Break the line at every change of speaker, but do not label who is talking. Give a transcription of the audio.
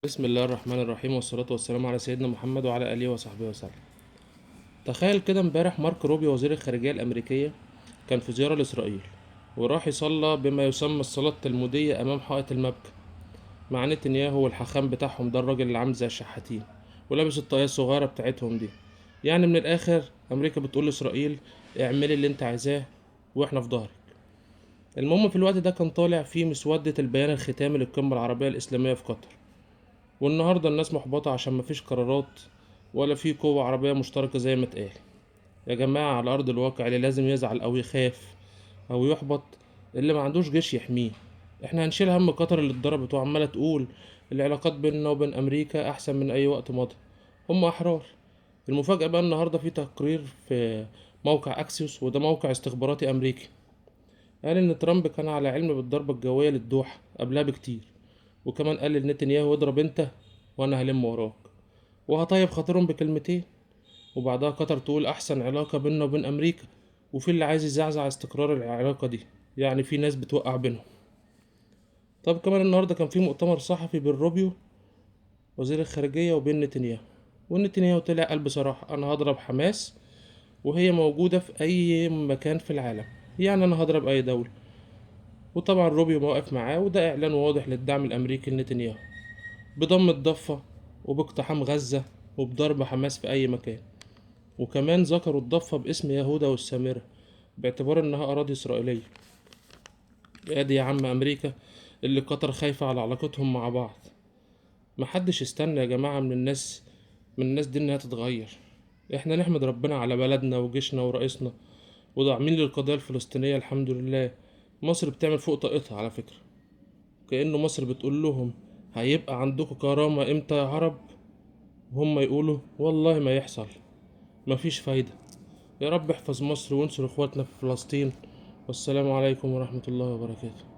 بسم الله الرحمن الرحيم، والصلاة والسلام على سيدنا محمد وعلى آله وصحبه وسلم. تخيل كده امبارح مارك روبيو وزير الخارجية الأمريكية كان في زيارة لإسرائيل، وراح يصلى بما يسمى الصلاة التلمودية أمام حائط المبكى مع نتنياهو والحاخام بتاعهم، ده الراجل اللي عامل زي الشحاتين ولابس الطاقية الصغيرة بتاعتهم دي. يعني من الآخر أمريكا بتقول لإسرائيل اعملي اللي انت عايزاه واحنا في ظهرك. المهم في الوقت ده كان طالع فيه مسودة البيان الختامي للقمة العربية الإسلامية في قطر، والنهاردة الناس محبطة عشان مفيش قرارات ولا في قوة عربية مشتركة زي ما اتقال. يا جماعة، على أرض الواقع اللي لازم يزعل أو يخاف أو يحبط اللي ما عندوش جيش يحميه. احنا هنشيل هم قطر اللي اتضربت وعمالة تقول العلاقات بيننا وبين أمريكا أحسن من أي وقت مضى. هم أحرار. المفاجأة بقى النهاردة في تقرير في موقع أكسيوس، وده موقع استخباراتي أمريكي، قال إن ترامب كان على علم بالضربة الجوية للدوحة قبلها بكتير، وكمان قال لنتنياهو اضرب انت وانا هلم وراك، وهطيب خاطرهم بكلمتين. وبعدها قطر تقول احسن علاقة بيننا وبين امريكا، وفي اللي عايز يزعزع استقرار العلاقة دي، يعني في ناس بتوقع بينهم. طب كمان النهاردة كان في مؤتمر صحفي بين روبيو وزير الخارجية وبين نتنياهو، ونتنياهو طلع قال بصراحة انا هضرب حماس وهي موجودة في اي مكان في العالم، يعني انا هضرب اي دولة. وطبعا روبيو موقف معاه، وده اعلان واضح للدعم الامريكي لنتنياهو بضم الضفة وباقتحام غزة وبضرب حماس في أي مكان. وكمان ذكروا الضفة باسم يهودا والسامرة باعتبار إنها أراضي إسرائيلية. ادي يا عم أمريكا اللي قطر خايفة على علاقتهم مع بعض. محدش يستنى يا جماعة من الناس دي إنها تتغير. احنا نحمد ربنا على بلدنا وجيشنا ورئيسنا وداعمين للقضية الفلسطينية الحمد لله. مصر بتعمل فوق طاقتها على فكرة، كأنه مصر بتقول لهم هيبقى عندكم كرامة امتى يا عرب، وهم يقولوا والله ما يحصل. مفيش فايدة. يا رب احفظ مصر وانصر اخواتنا في فلسطين. والسلام عليكم ورحمة الله وبركاته.